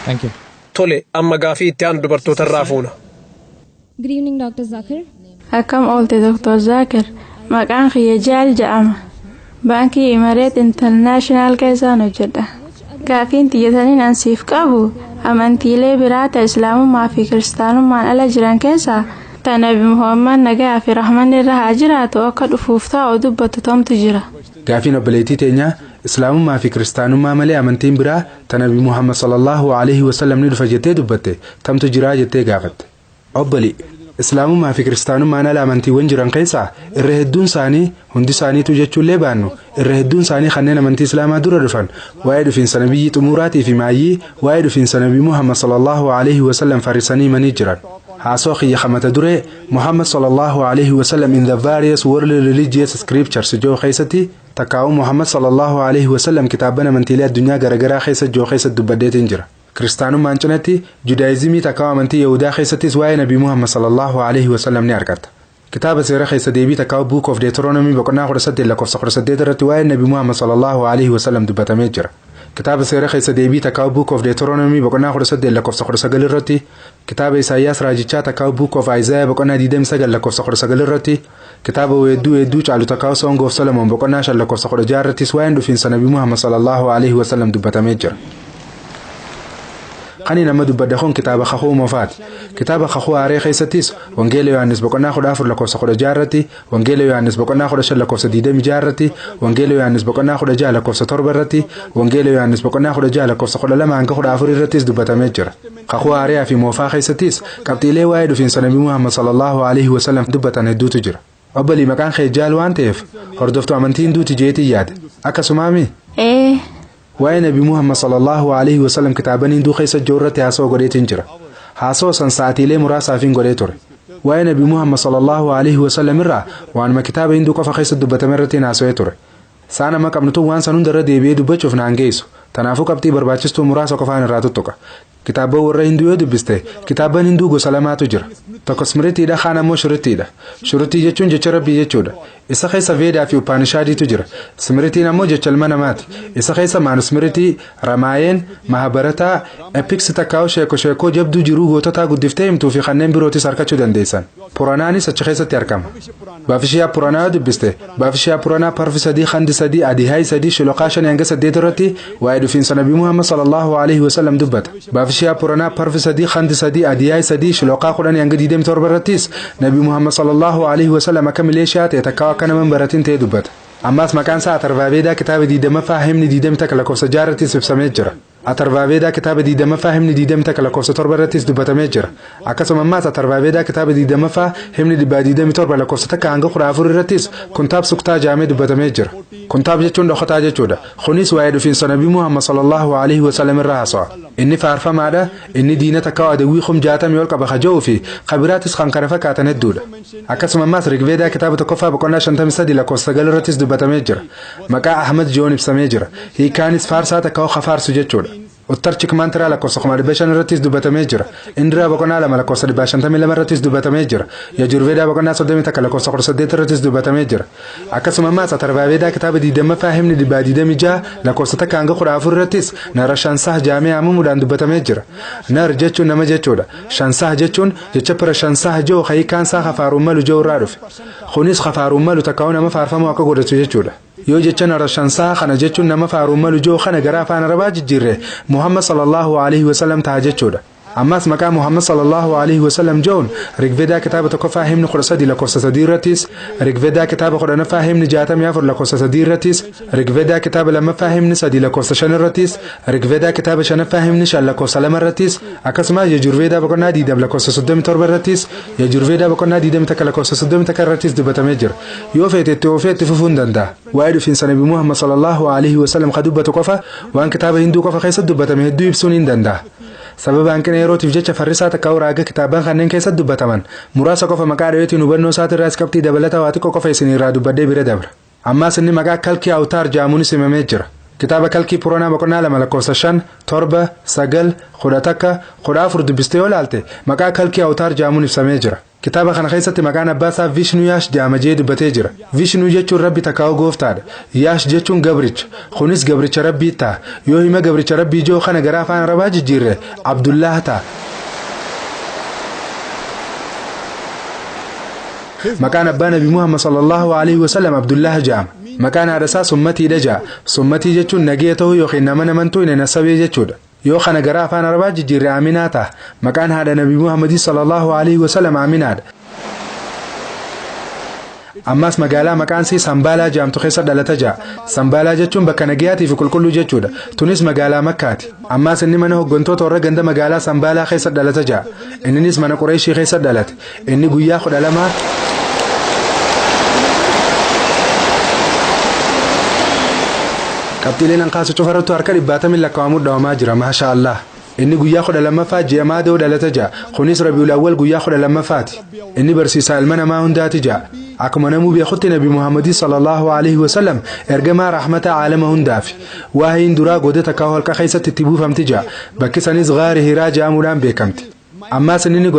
Thank you. Tole, amma gaafii itti aanu dubartootarraa fuuna. Good evening, Dr. Zakir. Akkam oolte Dr. Zakir. Maqaan kiyya Jaal jedhama. Baankii Imareet International keessaan hojjedha. Gaafiin xiyyataniin ansiif qabu amantiilee biraata Islaamummaa fi Kiristaanummaan ala jiran keessaa ta Nabi Muhammad nagaa fi rahmanni irra haa jiraatu akka dhufuuf taa'u dubbatu tamtu jira. Gaafiin obboleettii teenyaa Islaamummaa fi Kiristaanummaa malee amantiin biraa ta Nabi Muhammad sallallahu alaihi wasallam ni dhufa jettee dubbatte tamtu jiraa jettee gaafatte. Obboli Islaamummaa fi Kiristaanummaan ala amantiiwwan jiran keessaa irra hedduun isaanii hundi isaaniitu jechuullee baannu irra hedduun isaanii kanneen amantii Islaamaa dura dhufan waa'ee dhufiinsa Nabiyyi xumuraatii fi maayyii waa'ee dhufiinsa Nabi Muhammad sallallahu alaihi wasallam farisanii manii jiran. Haasoo kiyya kamata duree Muhammad sallallahu alaihi wasallam in the various world religious scriptures joo keessatti takkaa'u Muhammad sallallahu alaihi wasallam kitaabban amantiilee addunyaa garagaraa keessa joo keessatti dubbadeetiin jira. Kiristaanummaan cinatti Judaayizimii takkaa'u amantii Yahudaa keessattis waa'ee Nabi Muhammad sallallahu alaihi wasallam ni argata. Kitaaba seera keessa deebii takkaa'u Book of Deuteronomy boqonnaa 18 lakkoofsa 18 irratti waa'ee Nabi Muhammad sallallahu alaihi wasallam dubbatamee jira. Kitaaba seera keessa deebii takkaa'u Book of Deuteronomy boqonnaa 18 lakkoofsa 19 irratti kitaaba Isaayyaas raajichaa takkaa'u Book of Isaiah boqonnaa 29 lakkoofsa 19 irratti kitaaba weedduu caalu takkaa'u Song of Solomon boqonnaa 5 lakkoofsa 16 irrattis waa'een dhufiinsa Nabi Muhammad sallallahu alaihi wasallam dubbatamee jira. Qani nama dubbadda kun kitaaba Kakuu Moofaati. Kitaaba Kakuu Aaree keessattis Wangeela Yohaannis boqonnaa 14 lakkoofsa 16 irratti, Wangeela Yohaannis boqonnaa 15 lakkoofsa 26 irratti, Wangeela Yohaannis boqonnaa 16 lakkoofsa 7 irratti, Wangeela Yohaannis boqonnaa 16 lakkoofsa 12 hanga 14 irrattis dubbatamee jira. Kakuu Aaree fi Moofaa keessattis qabxiilee waa'ee dhufiinsa Nabi Muhammad sallallahu alaihi wasallam dubbatan hedduutu jira. Obbolii maqaan kee Jaal waan ta'eef hordoftuu amantii Hinduuti jeetii yaade. Akkasumaami? Waa'ee Nabi Muhammad sallallahu alaihi wasallam kitaaban Hinduu keessa joorratti haasoo godheetiin jira. Haasoo san sa'aatiilee muraasaafin godhee ture. Waa'ee Nabi Muhammad sallallahu alaihi wasallam irraa waanuma kitaaba Hinduu qofa keessa dubbatame irratti haasawee ture. Saan amma qabnutu waan san hundarra deebi'ee dubbachuuf naan geessu. Tanaafuu qabxii barbaachistuu muraasa qofaan irraa tuttuqa. Kitaaba warra Hinduu yoo dubbiste kitaaban Hinduu gosa lamaatu jira. Tokko Smritiidha kaan ammoo Shuritiidha. Shuritii jechuun jecha Rabbii jechuudha. Isa keessa Veedaa fi Upanishaadiitu jira. Smritiin ammoo jecha ilma namaati. Isa keessa Manusmritii, Ramaayeen, Mahabarataa, Epiks takkaa'u sheekoo jabduu jiruu goototaa guddiftee himtuu fi kanneen birootis harkachuu dandeessan. Puranaanis achi keessatti argama. Baafishiyaa Puranaa yoo dubbiste Baafishiyaa Puranaa parfi 3 khandi 3 adihaay 3 shiloqaa 5 hanga 8 irratti waa'ee dhufiinsa Nabi Muhammad sallallahu alaihi wasallam dubbata. Baafishiyaa Puranaa parfi 3 khandi 3 adihaay 3 shiloqaa 10 hanga 27 irrattis Nabi Muhammad sallallahu alaihi wasallam akka mileeshiyaa ta'e takkaa'u akka nama baratiin ta'e dubbata. Ammas maqaan isaa Atarvaaveedaa kitaaba 20ffaa himni 20 takka lakkoofsa 6 irrattis ibsamee jira. Atarvaaveedaa kitaaba 20ffaa himni 20 takka lakkoofsa 7 irrattis dubbatamee jira. Akkasuma ammas Atarvaaveedaa kitaaba 20ffaa himni 27 lakkoofsa takka hanga 14 irrattis kuntaab suktaa jaamee dubbatamee jira. Kuntaab jechuun dhokataa jechuudha. Kunis waa'ee dhufiinsa Nabi Muhammad sallallahu alaihi wasallam irraa haasawa. Inni faarfamaadha. Inni diina takka adawwii 60 ol qaba haja'uu fi kabiraatis kan kana fakkaatan hedduudha. Akkasuma ammas Rigveedaa kitaaba tokkoffaa boqonnaa 53 lakkoofsa 9 irrattis dubbatamee jira. Maqaa Ahmad Joon ibsamee jira. Hiikaanis faarsaa takka kafaarsu jechuudha. Uttarchik mantiraa lakkoofsa 500 irrattis dubbatamee jira. Indiraa boqonnaa 2 lakkoofsa 52 irrattis dubbatamee jira. Yajurveedaa boqonnaa 30 takka lakkoofsa 18 irrattis dubbatamee jira. Akkasuma ammas Atarvaaveedaa kitaaba 20ffaa himni 26 lakkoofsa takka hanga 14 irrattis Nara Shansah jaamee amamuudhaan dubbatamee jira. Nar jechuun nama jechuudha. Shansah jechuun jecha pira Shansah joo hiikaansaa khafaaruun malu joo irraa dhufe. Kunis khafaaruun malu takkaa'u nama faarfamu akka godhatu jechuudha. Yoo jecha Nara Shansah kana jechuun nama faaruun malu joo kana gara afaan Arabaa jijjiirre Muhammad sallallahu alaihi wasallam ta'a jechuudha. Ammas maqaa Muhammad sallallahu alaihi wasallam joon Rigveedaa kitaaba tokkoffaa himni 13 lakkoofsa 3 irrattis, Rigveedaa kitaaba 10ffaa himni 64 lakkoofsa 3 irrattis, Rigveedaa kitaaba 2ffaa himni 3 lakkoofsa 5 irrattis, Rigveedaa kitaaba 5ffaa himni 5 lakkoofsa 2 irrattis, akkasumas Yajurveedaa boqonnaa 20 lakkoofsa 37 irrattis, Yajurveedaa boqonnaa 20 takka lakkoofsa 30 takka irrattis dubbatamee jira. Yoo feetetti ofeetti fufuun danda'a. Waa'ee dhufiinsa Nabi Muhammad sallallahu alaihi wasallam ka dubbatu qofa waan kitaaba Hinduu qofa keessatti dubbatame hedduu ibsuun hin danda'a. Sababa hanqina yerootiif jecha farrisaa takkaa'u raaga kitaaban kanneen keessatti dubbataman muraasa qofa maqaa dhaweetiin hubannoo isaatirraas qabxii dabalataa waa xiqqoo qofa isinirraa dubbadhee bira dabra. Ammaas inni maqaa Kalkii Awtaar jaamuunis himamee jira. Kitaaba Kalkii Puranaa boqonnaa 2 lakkoofsa 5, 7, 9, 10 takka 14 dubbistee yoo laalte maqaa Kalkii Awtaar jaamuun ibsamee jira. kitaaba kana keessatti maqaan abbaa isaa Vishnu Yaash jedhama jedhee dubbatee jira. Vishnu jechuun rabbi takkaa'u gooftaadha. Yaash jechuun gabricha. Kunis gabricha rabbii ta'a. Yoo hima gabricha rabbii joo kana gara afaan arabaa jijjiirre Abdullah ta'a. maqaan abbaa nabi Muhammad sallallahu alaihi wasallam Abdullah jedhama. maqaan haadha isaa Summatiidha jedha. Summatii jechuun nagee ta'uu yookiin nama namantuu hin nasabee jechuudha. yoo kana gara afaan arabaa jijjiirre Aminaa ta'a. maqaan haadha nabi Muhammad sallallahu alaihi wasallam Aminaadha. ammas magaalaa maqaan isii Sambaalaa jedhamtu keessa dhalata jira. Sambaalaa jechuun bakka nagayaatii fi qulqulluu jechuudha. Tunis magaalaa Makkaati. ammas inni mana hoggantoota warra ganda magaalaa Sambaalaa keessa dhalata jira. innis mana Qureeshii keessa dhalate. inni guyyaa 12 qabxiileen anqaasa cufarrattu harka 70 lakkaa'amuu dhawamaa jira. maasha Allah. inni guyyaa 12ffaa ji'a Maadoo dhalata jira. kunis Rabiul Awwal guyyaa 12ffaati. inni barsiisaa ilma namaa hundaati jira. akkuma namuu beekutti nabi Muhammad sallallahu alaihi wasallam ergamaa rahmata aalama hundaaf. waahiin duraa godata kaa'u halka keessatti itti buufamti jira. bakki sanis Ghaari Hiraa jedhamuudhaan beekamti. ammas inni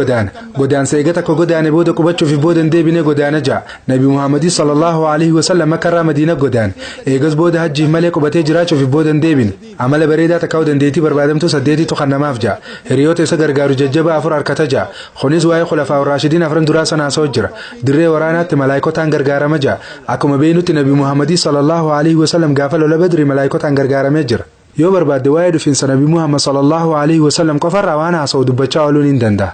godaansa eega takka godaane booda qubachuuf booda deebine godaana jira. nabi Muhammad sallallahu alaihi wasallam Makkarraa Madiina godaane. eegas booda hajjiif malee qubatee jiraachuuf booda deebine. amala bareedaa takka dandeettii barbaadamtu 8tu kan namaaf jira. hiriyoota isa gargaaru jajjaba 4 harkata jira. kunis waa'ee khulafaa ar-raashidiin 4 duraa sanaa soo jira. dirree waraanaatti malaayikotaan gargaarama jira. akkuma beeynutti nabi Muhammad sallallahu alaihi wasallam gaafa lola Badri malaayikotaan gargaaramee jira. yoo barbaadde waa'ee dhufiinsa nabi Muhammad sallallahu alaihi wasallam qofarraa waan haasa'u dubbachaa ooluun hin danda'a.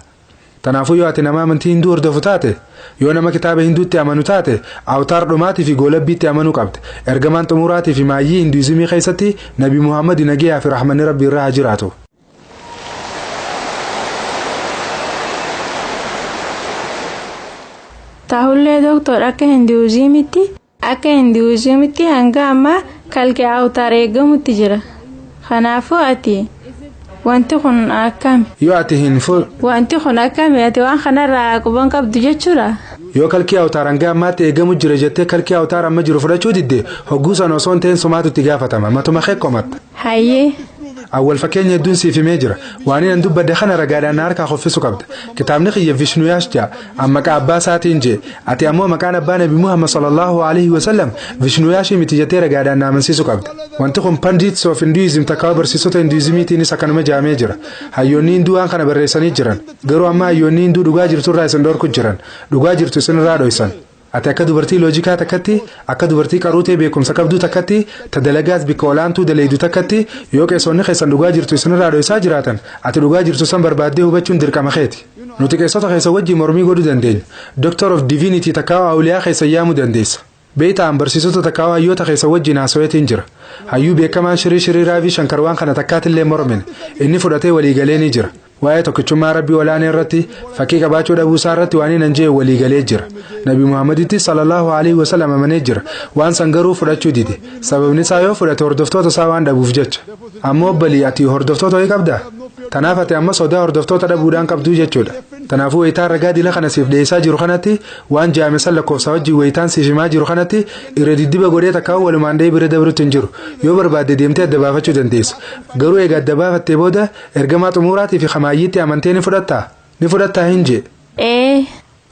Tanaafuu yoo ati nama amantii hinduu hordofu taate, yoo nama kitaaba hinduutti amanu taate, awtaar dhumaatii fi goolabbiitti amanuu qabde. ergamaan xumuraatii fi maayyii hinduuzimii keessatti nabi Muhammad nagiyaa fi rahmanni rabbii irraa haa jiraatu. Tahullee doktor akka hinduuzimitti hanga amma kalqee awtaar eegamutti jira. kanaafuu ati wanti kun akkami? yoo ati wanti kun akkami? ati waan kanarraa quban qabdu jechuudha. yoo kalqee awtaar hanga ammaatti eegamu jira jettee kalqee awtaar amma jiru fudhachuu didde hogguu sana osoo hin ta'in sumaatutti gaafatama. matuma heekkomatta. hayyee. awwal fakkeenya hedduun siif himee jira. waan inni dubbadde kana ragaadhaan harkaa koffisu qabda. kitaabni kiyya Vishnu Yaash jedha. maqaa abbaa isaatiin jee. ati ammoo maqaan abbaa nabi Muhammad sallallahu alaihi wasallam Vishnu Yaash miti jettee ragaadhaan amansiisu qabda. wanti kun pandits of Hinduism takkaa barsiisota Hinduizimiitiinis akkanuma jaamee jira. hayyoonni hinduu waan kana barreessanii jiran. garuu amma hayyoonni hinduu dhugaa jirturraa isin dhorku jiran. dhugaa jirtu isinirraa dhoysan. ati akka dubartii loojikaa takkatti, akka dubartii qaruutee beekumsa qabduu takkatti, tadalagaas bikka olaantuu daleeydu takkatti, yoo qeessonni keessan dhugaa jirtu isinirraa dhoysaa jiraatan, ati dhugaa jirtu san barbaaddee hubachuun dirqama keeti. nuti qeessota keessa wajjin mormii godhuu dandeenya. Doctor of Divinity takkaawaa awliyaa keessa yaamuu dandeessa. beeytaan barsiisota takkaawaa hayyoota keessa wajjin haasaweetiin jira. hayyuu beekamaan Shirii Raavii Shankarwaan kana takkaatillee mormine. inni fudhatee waliigalee ni jira. waa'ee tokkichummaa rabbii olaanaa irratti fakkii qabaachuu dhabuu isaa irratti waan hin anjee waliigalee jira. nabi Muhammaditti sallallahu alaihi wasallam amanee jira. waan san garuu fudhachuu dide. sababni isaa yoo fudhate hordoftoota isaa waan dhabuuf jecha. ammoo obbolii ati hordoftoota ho'i qabdaa? tanaaf ati amma sodaa hordoftoota dhabuudhaan qabduu jechuudha. tanaafuu wayitaan ragaa dila kana siif dhiyeessaa jiru kanatti waan jaamisan lakkoofsa wajjin wayitaan siif himaa jiru kanatti irra diddiba godhee takkaa walumaan dhee bira dabrutti hin jiru. yoo barbaadde deemtee adda baafachuu dandeessa. garuu eega adda baafattee booda ergamaa xumuraatii fi kamaayyiitti amantee ni fudhattaa hin jee.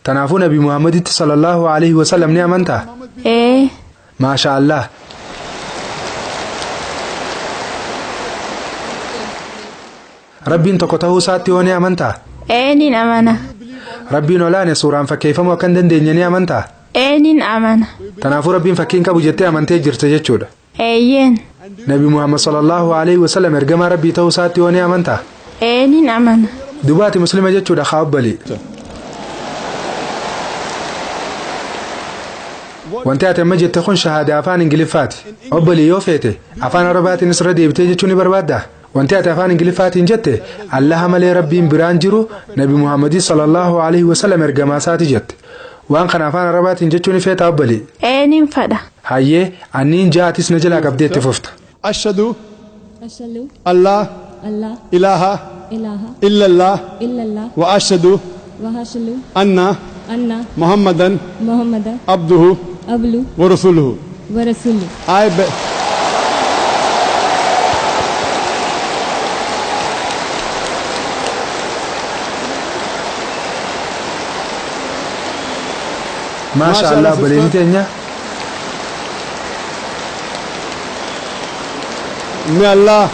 tanaafuu nabi Muhammaditti sallallahu alaihi wasallam ni amantaa? maasha Allah. rabbiin tokko ta'uu isaatti yoo ni amantaa? nin amana. rabbiin olaane suuraan fakkeeffamuu akka hin dandeenye ni amantaa? nin amana. tanaafuu rabbiin fakkiin qabu jettee amantee jirte jechuudha. eeyyeen. nabi Muhammad sallallahu alaihi wasallam ergamaa rabbii ta'uu isaatti yoo ni amantaa? nin amana. dubaati muslima jechuudha haa obbolii. wanti ati amma jette kun shahaadaa afaan ingiliffaati. obbolii yoo feete afaan arabaatiin irra deebitee jechuu ni barbaaddaa? wanti ati afaan ingiliffaatiin jette allaha malee rabbiin biraan jiru nabi Muhammad sallallahu alaihi wasallam ergamaa isaati jette. waan kana afaan arabaatiin jechuu ni feeta obbolii? nin fadha. hayyee anniin ja'atis na jalaa qabdee itti fufta. ashhadu allah ilaha illallah wa ashhadu anna muhammadan abduhu wa rasuluhu. maashaallah obboleeyyi teenya may Allah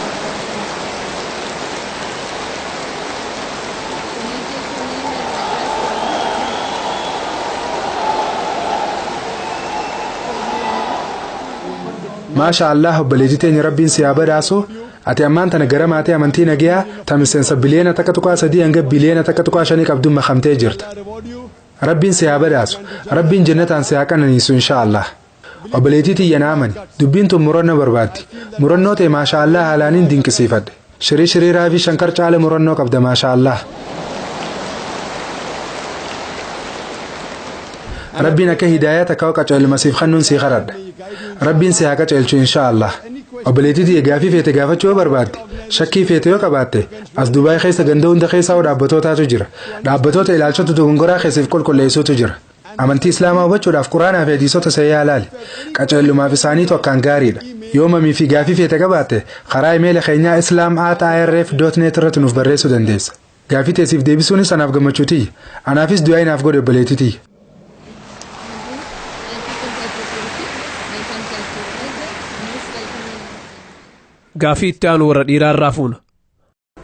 maashaallah obboleeyyi teenya rabbiin si haa badhaasu ati ammaan tana gara maatii amantii nagayaa ta miseensa biliyeena takka tuqaa 3 hanga biliyeena takka tuqaa 5 qabduun makamtee jirta rabbiin si haa badhaasu rabbiin jannataan si haa qananiisu inshaallah obboleettii tiyya naamani dubbiin tun murannoo barbaaddi murannoo ta'e maashaallah haalaaniin dinqisiifadhe shiriiraa fi shankar caala murannoo qabda maashaallah rabbiin akka hidaayyaa takka qaceelmasiif kannuun si kadhadha rabbiin si haa qaceelchu inshaallah obboleettii tiyya gaafii feete gaafachuu barbaadde shakkii feete yoo qabaatte as dubaay keessa ganda hunda keessaa dhaabbatootaatu jira dhaabbatoota ilaalchota dogongoraa keessiif qulqulleessuutu jira amantii islaamaa hubachuudhaaf quraanaa fi hadiisota sayyaa ilaali qaceellumaaf isaaniitu akkaan gaariidha yoo mamii fi gaafii feete qabaatte karaa imeela keenyaa islam@irf.net irratti nuuf barreessuu dandeessa gaafii teessiif deebisuunis anaaf gammachuu tiyya anaafis du'aa inaaf godhe obboleettii tiyya. Gaafii itti aanu warra dhiiraa irraa fuuna.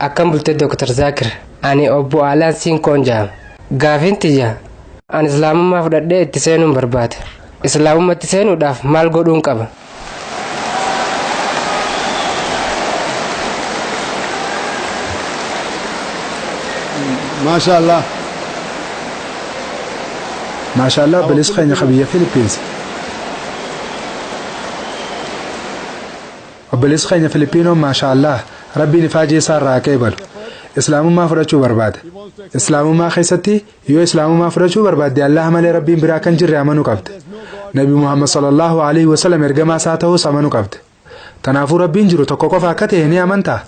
Akkam bultee Dr. Zaakir ani obbo Alaan Siinkoon jedhama. Gaafiin tiyya ani islaamummaa fudhadhee itti seenuun barbaada. Islaamummaatti seenuudhaaf maal godhuun qaba? maashaallah maashaallah obboleessi keenya biyya Filipiinsi. obboleessi keenya Filipiinoo maashaallah rabbiin ifaajee isaa irraa qeebalu islaamummaa fudhachuu barbaada islaamummaa keessatti yoo islaamummaa fudhachuu barbaadde Allah malee rabbiin biraa kan jirre amanuu qabda nabi Muhammad sallallahu alaihi wasallam ergamaa isaa ta'uus amanuu qabda tanaafuu rabbiin jiru tokko qofa akka ta'e ni amantaa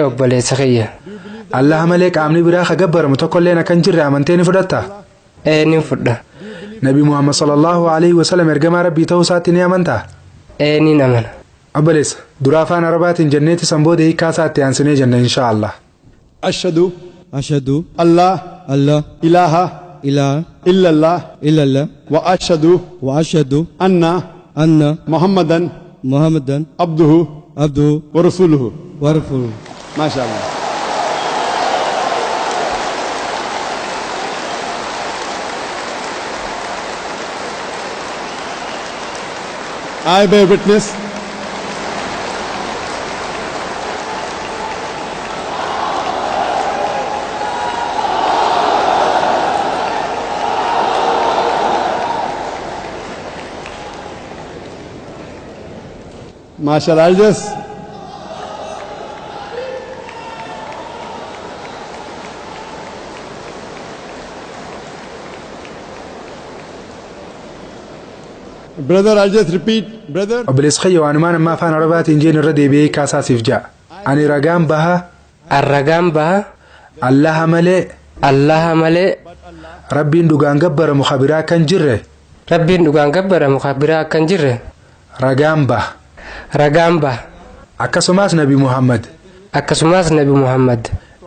Obboleessa kiyya Allah malee qaamni biraa ka gabbaramu tokkolleen akka hin jirre amantee ni fudhattaa ni fudha nabi Muhammad sallallahu alaihi wasallam ergamaa rabbii ta'uu isaatti ni amantaa ni amana obboleessa dura afaan arabaatiin jenneeti sanboode hiikaa isaatti aansinee jenna inshaallah ashhadu Allah ilaha illallah wa ashhadu anna muhammadan abduhu wa rasuluhu maashaallah I bear witness Mashallah, I'll just brother, I'll just repeat, brother. obboleessi kiyya waanumaan amma afaan arabaatiin jeen irra deebi'ee kaasaasiif ja'a ani ragaan baha allaha malee rabbiin dhugaan gabbaramu kabiraa kan jirre ragaan baha akkasumas nabi Muhammad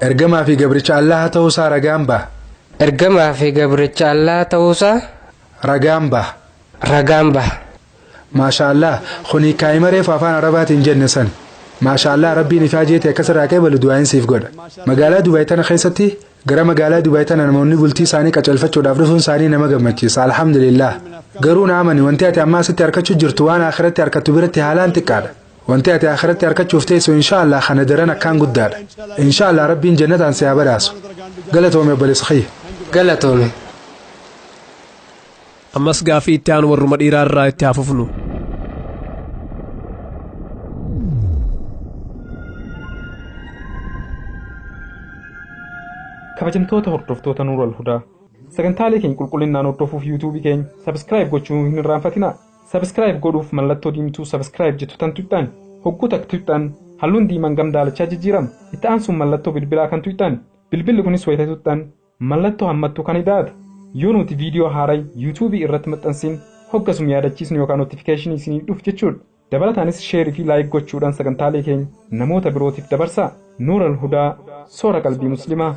ergamaa fi gabricha allaha ta'uusaa ragaan baha maashaallah kuni kaa'ima reefu afaan arabaatiin jenne san maashaallah rabbiin ifaajeete akkas irraa qeebalu du'aayin siif godha magaalaa Dubaay tana keessatti gara magaalaa Dubaay tana namoonni bultii isaanii qaceelfachuudhaaf dhufuun isaanii nama gammachiisa alhamdulillah garuu naamani wanti ati amma asitti harkachuu jirtu waan akhiratti harkattu biratti haalaan xiqqaadha wanti ati akhiratti harkachuuf teessu inshaallah kana daran akkaan guddaadha inshaallah rabbiin jannataan si haa badhaasu galatoome obboleessa kiyya galatoome Ammas gaafii itti aanu warruma dhiiraa irraa itti hafufnu. kabajamtoota hordoftoota Nuurul Hudaa sagantaalee keenya qulqullinaan hordofuuf yuutuubii keenya sabskiraayib gochuu hin irraanfatinaa sabskiraayib godhuuf mallattoo diimtuu sabskiraayib jettu tan tuqxan hogguu takka tuqxan halluun diimaan gam daalachaa jijjiirama itti aansuun mallattoo bilbilaa kan tuqxan bilbilli kunis wayita tuqxan mallattoo hammattuu kan idaata yoo nuti viidiyoo haaraa yuutuubii irratti maxxansin hoggasum yaadachiisnu yookaan notifikashinii isinii dhuuf jechuudha dabalataanis sheerii fi laayik gochuudhaan sagantaalee keenya namoota birootiif dabarsaa Nuurul Hudaa soora qalbii muslimaa